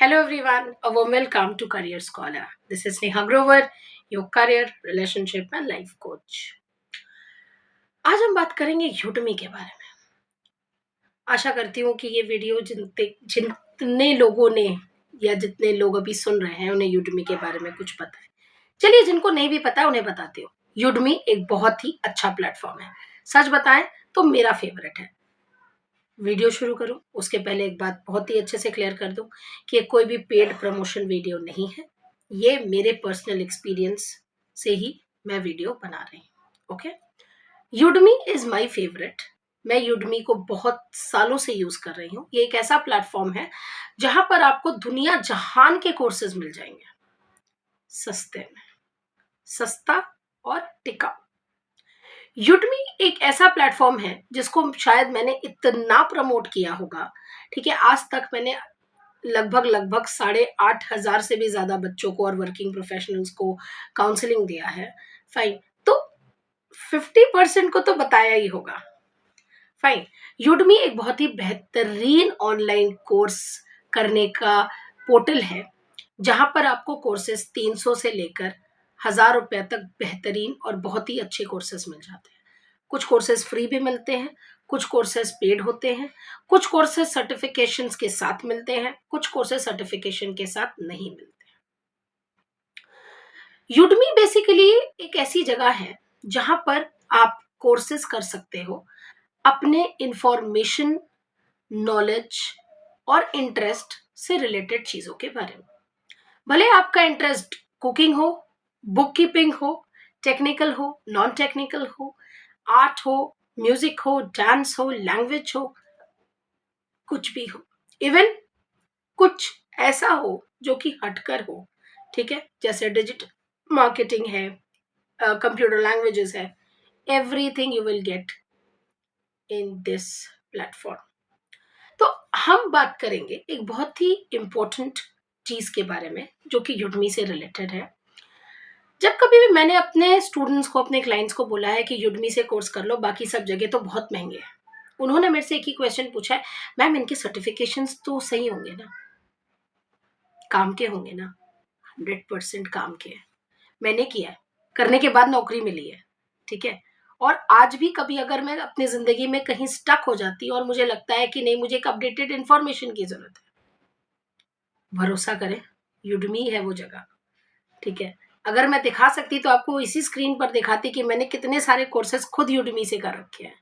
Hello everyone, a warm welcome to Career Scholar. This is Neha Grover, your career, relationship and life coach. आज हम बात करेंगे Udemy के बारे में। आशा करती हूँ कि ये वीडियो जितने लोगों ने या जितने लोग अभी सुन रहे हैं उन्हें यूडमी के बारे में कुछ पता है। चलिए जिनको नहीं भी पता उन्हें बताती हूँ। यूडमी एक बहुत ही अच्छा प्लेटफॉर्म है। सच बताएं तो मेरा फेवरेट है। वीडियो शुरू करूं उसके पहले एक बात बहुत ही अच्छे से क्लियर कर दूं कि ये कोई भी पेड प्रमोशन वीडियो नहीं है। ये मेरे पर्सनल एक्सपीरियंस से ही मैं वीडियो बना रही हूँ। Okay, Udemy is my favourite. मैं यूडमी को बहुत सालों से यूज कर रही हूँ। ये एक ऐसा प्लेटफॉर्म है जहां पर आपको दुनिया जहान के कोर्सेज मिल जाएंगे सस्ते में, सस्ता और टिकाऊ। यूडमी एक ऐसा प्लेटफॉर्म है जिसको शायद मैंने इतना प्रमोट किया होगा। ठीक है, आज तक मैंने लगभग लगभग 8,500 से भी ज्यादा बच्चों को और वर्किंग प्रोफेशनल्स को काउंसलिंग दिया है। फाइन, तो 50% को तो बताया ही होगा। फाइन, यूडमी एक बहुत ही बेहतरीन ऑनलाइन कोर्स करने का पोर्टल है जहां पर आपको कोर्सेज 300 से लेकर 1,000 रुपए तक बेहतरीन और बहुत ही अच्छे कोर्सेज मिल जाते हैं। कुछ कोर्सेज फ्री भी मिलते हैं, कुछ कोर्सेज पेड होते हैं, कुछ कोर्सेज सर्टिफिकेशंस के साथ मिलते हैं, कुछ कोर्सेज सर्टिफिकेशन के साथ नहीं मिलते। यूडमी बेसिकली एक ऐसी जगह है जहां पर आप कोर्सेज कर सकते हो अपने इंफॉर्मेशन, नॉलेज और इंटरेस्ट से रिलेटेड चीजों के बारे में। भले आपका इंटरेस्ट कुकिंग हो, बुक कीपिंग हो, टेक्निकल हो, नॉन टेक्निकल हो, आर्ट हो, म्यूजिक हो, डांस हो, लैंग्वेज हो, कुछ भी हो, इवन कुछ ऐसा हो जो कि हटकर हो। ठीक है, जैसे डिजिटल मार्केटिंग है, कंप्यूटर लैंग्वेजेस है, everything you will get in this platform. तो हम बात करेंगे एक बहुत ही इंपॉर्टेंट चीज के बारे में जो कि यूडमी से रिलेटेड है। जब कभी भी मैंने अपने स्टूडेंट्स को, अपने क्लाइंट्स को बोला है कि यूडमी से कोर्स कर लो, बाकी सब जगह तो बहुत महंगे हैं, उन्होंने मेरे से एक ही क्वेश्चन पूछा है, मैम इनके सर्टिफिकेशंस तो सही होंगे ना, काम के होंगे ना? 100% काम के हैं। मैंने किया है, करने के बाद नौकरी मिली है। ठीक है, और आज भी कभी अगर मैं अपनी जिंदगी में कहीं स्टक हो जाती और मुझे लगता है कि नहीं, मुझे एक अपडेटेड इंफॉर्मेशन की जरूरत है, भरोसा करें, यूडमी है वो जगह। ठीक है, अगर मैं दिखा सकती तो आपको इसी स्क्रीन पर दिखाती कि मैंने कितने सारे कोर्सेज खुद यूडमी से कर रखे हैं।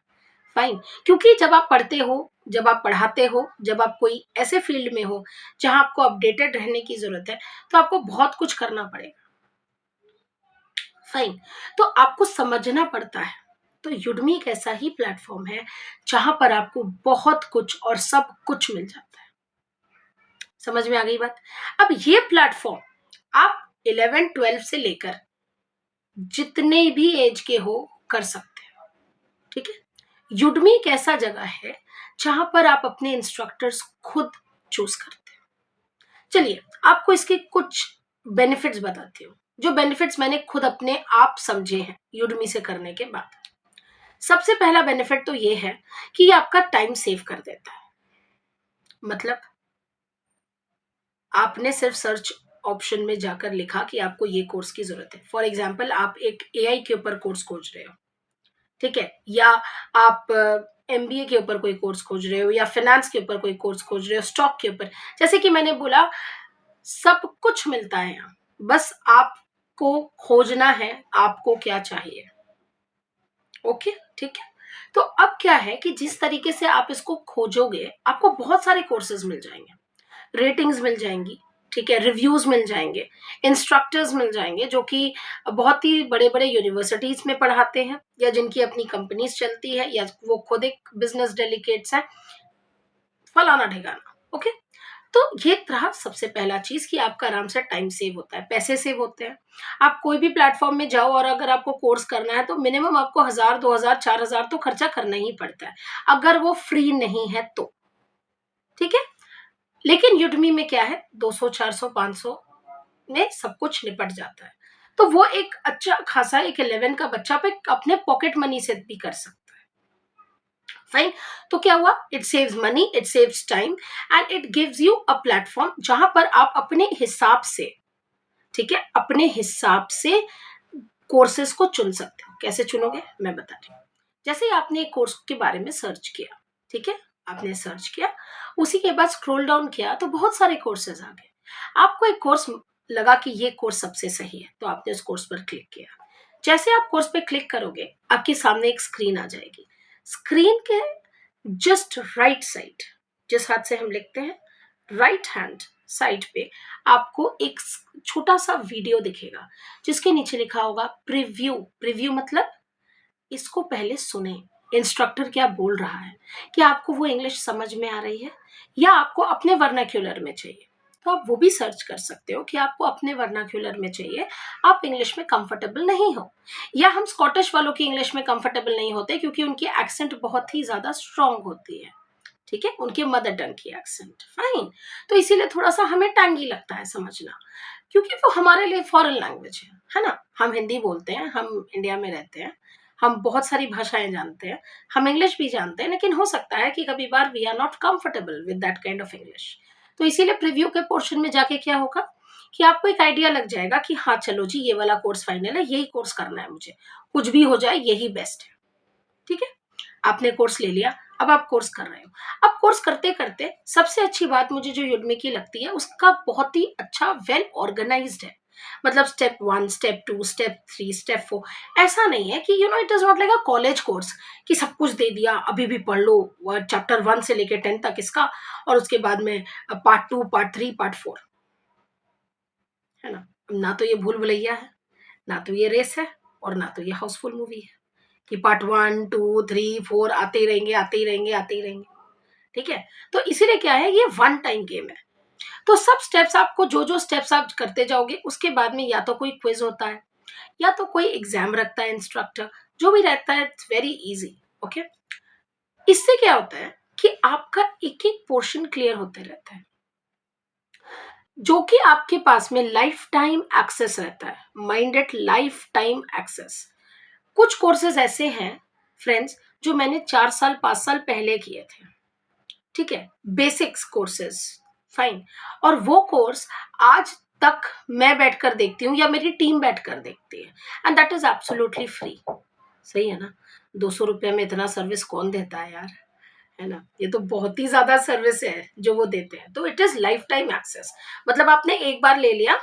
फाइन, क्योंकि जब आप पढ़ते हो, जब आप पढ़ाते हो, जब आप कोई ऐसे फील्ड में हो जहां आपको अपडेटेड रहने की जरूरत है, तो आपको बहुत कुछ करना पड़ेगा। फाइन, तो आपको समझना पड़ता है। तो यूडमी एक ऐसा ही प्लेटफॉर्म है जहां पर आपको बहुत कुछ और सब कुछ मिल जाता है। समझ में आ गई बात? अब ये प्लेटफॉर्म आप 11-12 से लेकर जितने भी एज के हो कर सकते हो। ठीक है, यूडमी एक ऐसा जगह है जहां पर आप अपने इंस्ट्रक्टर्स खुद चूज करते हो। चलिए आपको इसके कुछ बेनिफिट्स बताती हूँ, जो बेनिफिट्स मैंने खुद अपने आप समझे हैं यूडमी से करने के बाद। सबसे पहला बेनिफिट तो ये है कि ये आपका टाइम सेव कर देता है। मतलब आपने सिर्फ सर्च ऑप्शन में जाकर लिखा कि आपको ये कोर्स की जरूरत है। फॉर एग्जाम्पल आप एक एआई के ऊपर कोर्स खोज रहे हो, ठीक है, या आप एमबीए के ऊपर कोई कोर्स खोज रहे हो, या फाइनेंस के ऊपर कोई कोर्स खोज रहे हो, स्टॉक के ऊपर, जैसे कि मैंने बोला, सब कुछ मिलता है यहाँ। बस आपको खोजना है आपको क्या चाहिए। ओके, ठीक है, तो अब क्या है कि जिस तरीके से आप इसको खोजोगे आपको बहुत सारे कोर्सेज मिल जाएंगे, रेटिंग्स मिल जाएंगी, ठीक है, रिव्यूज मिल जाएंगे, इंस्ट्रक्टर्स मिल जाएंगे जो कि बहुत ही बड़े बड़े यूनिवर्सिटीज में पढ़ाते हैं, या जिनकी अपनी कंपनीज चलती है, या वो खुद एक बिजनेस डेलीकेट्स है, फलाना ढिकाना। ओके, तो ये रहा सबसे पहला चीज कि आपका आराम से टाइम सेव होता है, पैसे सेव होते हैं। आप कोई भी प्लेटफॉर्म में जाओ और अगर आपको कोर्स करना है तो मिनिमम आपको 1,000, 2,000, 4,000 तो खर्चा करना ही पड़ता है, अगर वो फ्री नहीं है तो। ठीक है, लेकिन यूडमी में क्या है, 200, 400, 500 में सब कुछ निपट जाता है। तो वो एक अच्छा खासा एक 11 का बच्चा पे अपने पॉकेट मनी से भी कर सकता है। फाइन। तो क्या हुआ, it saves money, it saves time and it gives you a platform जहां पर आप अपने हिसाब से, ठीक है, अपने हिसाब से कोर्सेज को चुन सकते हो। कैसे चुनोगे मैं बता रही हूँ। जैसे ही आपने एक कोर्स के बारे में सर्च किया, ठीक है, आपने सर्च किया, उसी के बाद स्क्रॉल डाउन किया तो बहुत सारे कोर्सेज आ गए। आपको एक कोर्स लगा कि ये कोर्स सबसे सही है, तो आपने उस कोर्स पर क्लिक किया। जैसे आप कोर्स पे क्लिक करोगे, आपके सामने एक स्क्रीन आ जाएगी। स्क्रीन के जस्ट राइट साइड, जिस हाथ से हम लिखते हैं, राइट हैंड साइड पे आपको एक छोटा सा वीडियो दिखेगा जिसके नीचे लिखा होगा प्रीव्यू। प्रीव्यू मतलब इसको पहले सुने, इंस्ट्रक्टर क्या बोल रहा है, क्या आपको वो इंग्लिश समझ में आ रही है या आपको अपने वर्नाक्यूलर में चाहिए। तो आप वो भी सर्च कर सकते हो कि आपको अपने वर्नाक्यूलर में चाहिए, आप इंग्लिश में कंफर्टेबल नहीं हो, या हम स्कॉटिश वालों की इंग्लिश में कंफर्टेबल नहीं होते क्योंकि उनकी एक्सेंट बहुत ही ज्यादा स्ट्रांग होती है, ठीक है, उनके मदर टंग की एक्सेंट। फाइन। तो इसीलिए थोड़ा सा हमें टांगी लगता है समझना, क्योंकि वो हमारे लिए फॉरेन लैंग्वेज है ना। हम हिंदी बोलते हैं, हम इंडिया में रहते हैं, हम बहुत सारी भाषाएं जानते हैं, हम इंग्लिश भी जानते हैं, लेकिन हो सकता है कि कभी बार we are not comfortable with that kind of English. तो इसीलिए प्रीव्यू के पोर्शन में जाके क्या होगा कि आपको एक आइडिया लग जाएगा कि हाँ चलो जी, ये वाला कोर्स फाइनल है, यही कोर्स करना है मुझे, कुछ भी हो जाए यही बेस्ट है, ठीक है। आपने कोर्स ले लिया, अब आप कोर्स कर रहे हो। अब कोर्स करते करते सबसे अच्छी बात मुझे जो युडमी की लगती है, उसका बहुत ही अच्छा वेल ऑर्गेनाइज्ड है। मतलब स्टेप 1, स्टेप 2, स्टेप 3, स्टेप 4, ऐसा नहीं है कि it is not like a college course कि सब कुछ दे दिया, अभी भी पढ़ लो चैप्टर 1 से लेकर 10 तक इसका, और उसके बाद में पार्ट 2, पार्ट 3, पार्ट 4, है ना। ना तो ये भूल भुलैया है, ना तो ये रेस है, और ना तो ये हाउसफुल मूवी है कि पार्ट 1, 2, 3, 4 आते ही रहेंगे, आते ही रहेंगे, आते ही रहेंगे, ठीक है। तो इसीलिए क्या है, ये वन टाइम गेम है। तो सब स्टेप्स आपको, जो जो स्टेप्स आप करते जाओगे, उसके बाद में या तो कोई क्विज होता है या तो कोई एग्जाम रखता है इंस्ट्रक्टर, जो भी रहता है, इट्स वेरी इजी। ओके। इससे क्या होता है कि आपका एक एक पोर्शन क्लियर होते रहता है, जो कि आपके पास में लाइफ टाइम एक्सेस रहता है, माइंडेड लाइफ टाइम एक्सेस। कुछ कोर्सेज ऐसे हैं फ्रेंड्स, जो मैंने 4 साल 5 साल पहले किए थे, ठीक है, बेसिक्स कोर्सेज। फाइन। और वो कोर्स आज तक मैं बैठकर देखती हूँ या मेरी टीम बैठकर देखती है, and that is absolutely free. सही है ना। 200 रुपये में इतना सर्विस कौन देता है यार, है ना। ये तो बहुत ही ज्यादा सर्विस है जो वो देते हैं। तो it is lifetime access, मतलब आपने एक बार ले लिया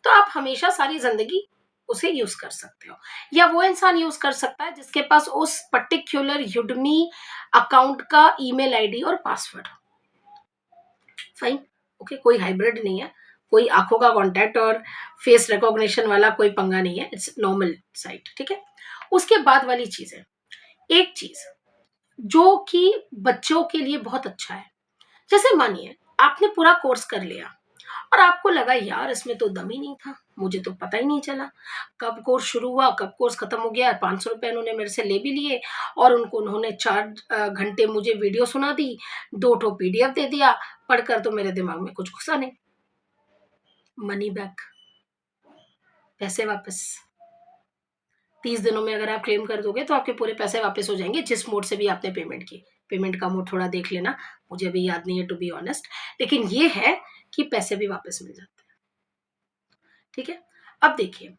तो आप हमेशा सारी जिंदगी उसे यूज कर सकते हो, या वो इंसान यूज कर सकता है जिसके पास उस पर्टिकुलर युडमी अकाउंट का ईमेल आईडी और पासवर्ड। फाइन। ओके, कोई हाइब्रिड नहीं है, कोई आंखों का कांटेक्ट और फेस रिकॉग्निशन वाला कोई पंगा नहीं है, इट्स नॉर्मल साइट, ठीक है। उसके बाद वाली चीज है, एक चीज जो कि बच्चों के लिए बहुत अच्छा है। जैसे मानिए आपने पूरा कोर्स कर लिया और आपको लगा यार इसमें तो दम ही नहीं था, मुझे तो पता ही नहीं चला कब कोर्स शुरू हुआ, कब कोर्स खत्म हो गया। 500 रुपये उन्होंने मेरे से ले भी लिए, और उन्होंने 4 घंटे मुझे वीडियो सुना दी, 2 ठो पीडीएफ दे दिया, पढ़कर तो मेरे दिमाग में कुछ घुसा नहीं। मनी बैक, पैसे वापस। 30 दिनों में अगर आप क्लेम कर दोगे तो आपके पूरे पैसे वापस हो जाएंगे, जिस मोड से भी आपने पेमेंट की। पेमेंट का मोड थोड़ा देख लेना, मुझे अभी याद नहीं है टू बी ऑनेस्ट, लेकिन ये है कि पैसे भी वापस मिल जाते हैं, ठीक है। अब देखिए,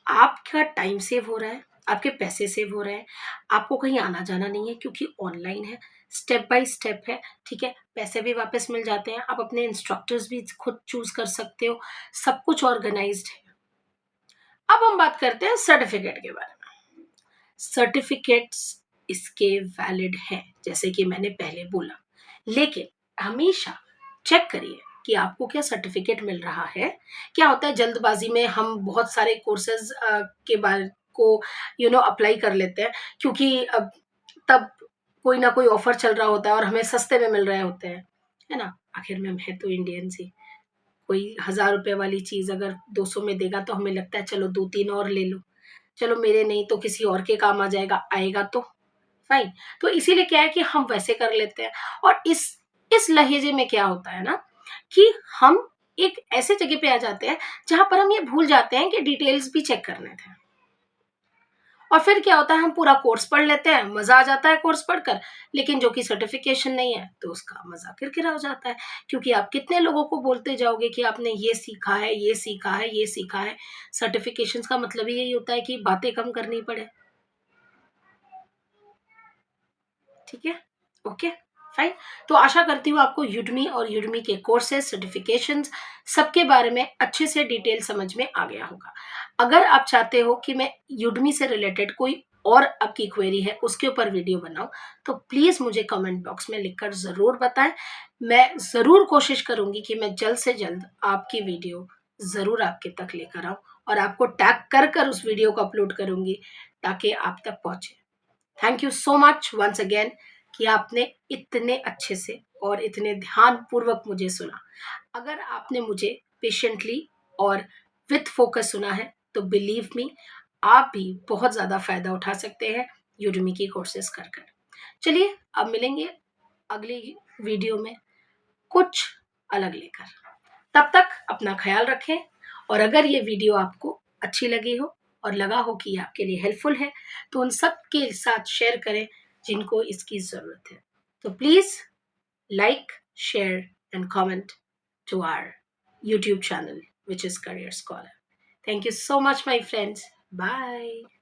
आपका टाइम सेव हो रहा है, आपके पैसे सेव हो रहे हैं, आपको कहीं आना जाना नहीं है क्योंकि ऑनलाइन है, स्टेप बाय स्टेप है, ठीक है। पैसे भी वापस मिल जाते हैं, आप अपने इंस्ट्रक्टर्स भी खुद चूज कर सकते हो, सब कुछ ऑर्गेनाइज्ड है। अब हम बात करते हैं सर्टिफिकेट के बारे में। सर्टिफिकेट्स इसके वैलिड हैं, जैसे कि मैंने पहले बोला, लेकिन हमेशा चेक करिए कि आपको क्या सर्टिफिकेट मिल रहा है। क्या होता है, जल्दबाजी में हम बहुत सारे कोर्सेज के बारे को अप्लाई कर लेते हैं, क्योंकि अब तब कोई ना कोई ऑफर चल रहा होता है और हमें सस्ते में मिल रहे होते हैं, है ना। आखिर में है तो इंडियन ही, कोई 1000 रुपए वाली चीज अगर 200 में देगा तो हमें लगता है चलो 2-3 और ले लो, चलो मेरे नहीं तो किसी और के काम आ जाएगा, आएगा तो फाइन। तो इसीलिए क्या है कि हम वैसे कर लेते हैं, और इस लहेजे में क्या होता है ना कि हम एक ऐसे जगह पे आ जाते हैं जहां पर हम ये भूल जाते हैं कि डिटेल्स भी चेक करने थे। और फिर क्या होता है, हम पूरा कोर्स पढ़ लेते हैं, मज़ा आ जाता है कोर्स पढ़कर, लेकिन जो कि सर्टिफ़िकेशन नहीं है, तो उसका मज़ा किरकिरा हो जाता है। क्योंकि आप कितने लोगों को बोलते जाओगे कि आपने ये सीखा है, ये सीखा है, ये सीखा है। सर्टिफ़िकेशंस का मतलब ही यही होता है कि बातें कम करनी पड़े। ठीक है? Okay, fine. तो आशा करती हूँ आपको यूडमी और यूडमी के कोर्सेज़, सर्टिफ़िकेशंस सबके बारे में अच्छे से डिटेल समझ में आ गया होगा। अगर आप चाहते हो कि मैं यूडमी से रिलेटेड कोई और आपकी क्वेरी है, उसके ऊपर वीडियो बनाऊँ, तो प्लीज़ मुझे कमेंट बॉक्स में लिखकर ज़रूर बताएँ। मैं ज़रूर कोशिश करूँगी कि मैं जल्द से जल्द आपकी वीडियो ज़रूर आपके तक लेकर आऊँ और आपको टैग कर उस वीडियो को अपलोड करूँगी, ताकि आप तक पहुँचे। Thank you so much once again कि आपने इतने अच्छे से और इतने ध्यानपूर्वक मुझे सुना। अगर आपने मुझे पेशेंटली और विथ फोकस सुना है, तो बिलीव मी, आप भी बहुत ज़्यादा फ़ायदा उठा सकते हैं यूडेमी की कोर्सेज़ कर कर। चलिए, अब मिलेंगे अगली वीडियो में कुछ अलग लेकर। तब तक अपना ख़्याल रखें, और अगर ये वीडियो आपको अच्छी लगी हो और लगा हो कि ये आपके लिए हेल्पफुल है, तो उन सब के साथ शेयर करें जिनको इसकी ज़रूरत है। तो please like, share, and comment to our YouTube channel, which is Career Scholar. Thank you so much, my friends. Bye.